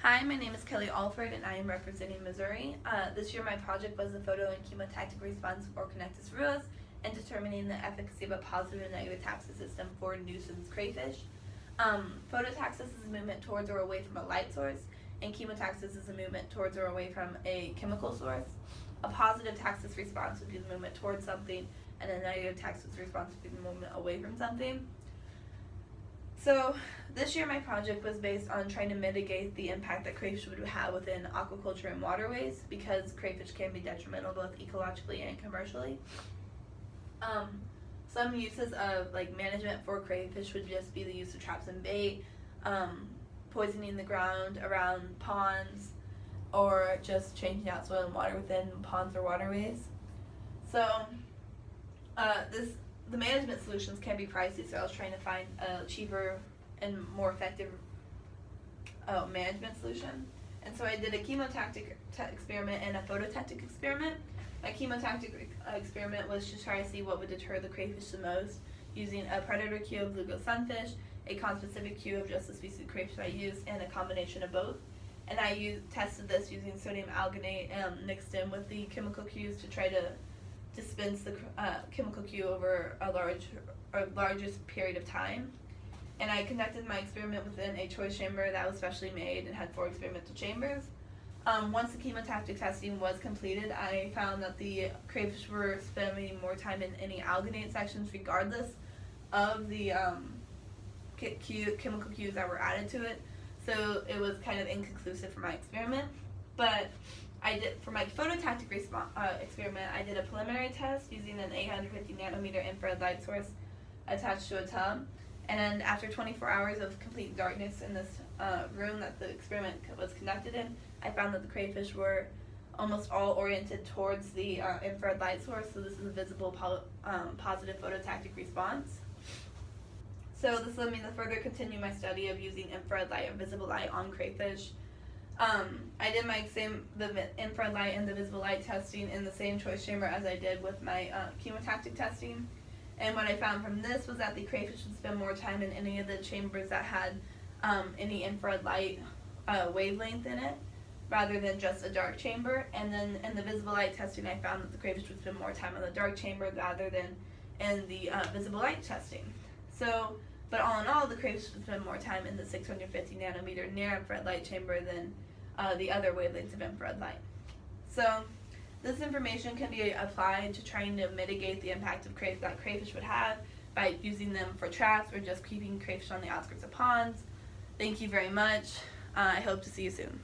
Hi, my name is Kelly Alford and I am representing Missouri. This year my project was the photo and chemotactic response for connectus ruas and determining the efficacy of a positive and negative taxa system for nuisance crayfish. Phototaxis is a movement towards or away from a light source, and chemotaxis is a movement towards or away from a chemical source. A positive taxis response would be the movement towards something, and a negative taxis response would be the movement away from something. So this year my project was based on trying to mitigate the impact that crayfish would have within aquaculture and waterways, because crayfish can be detrimental both ecologically and commercially. Some uses of management for crayfish would just be the use of traps and bait, poisoning the ground around ponds, or just changing out soil and water within ponds or waterways. So the management solutions can be pricey, so I was trying to find a cheaper and more effective management solution. And so I did a chemotactic experiment and a phototactic experiment. My chemotactic experiment was to try to see what would deter the crayfish the most, using a predator cue of bluegill sunfish, a conspecific cue of just the species of crayfish I used, and a combination of both. And I tested this using sodium alginate mixed in with the chemical cues to try to dispense the chemical cue over a largest period of time. And I conducted my experiment within a choice chamber that was specially made and had 4 experimental chambers. Once the chemotactic testing was completed, I found that the crayfish were spending more time in any alginate sections regardless of the chemical cues that were added to it. So it was kind of inconclusive for my experiment. But for my phototactic experiment, I did a preliminary test using an 850 nanometer infrared light source attached to a tub. And then after 24 hours of complete darkness in this room that the experiment was conducted in, I found that the crayfish were almost all oriented towards the infrared light source, so this is a visible positive phototactic response. So this led me to further continue my study of using infrared light or visible light on crayfish. I did the infrared light and the visible light testing in the same choice chamber as I did with my chemotactic testing. And what I found from this was that the crayfish would spend more time in any of the chambers that had any infrared light wavelength in it, rather than just a dark chamber. And then in the visible light testing, I found that the crayfish would spend more time in the dark chamber rather than in the visible light testing. But all in all, the crayfish would spend more time in the 650 nanometer near infrared light chamber than the other wavelengths of infrared light. So this information can be applied to trying to mitigate the impact of that crayfish would have by using them for traps or just keeping crayfish on the outskirts of ponds. Thank you very much. I hope to see you soon.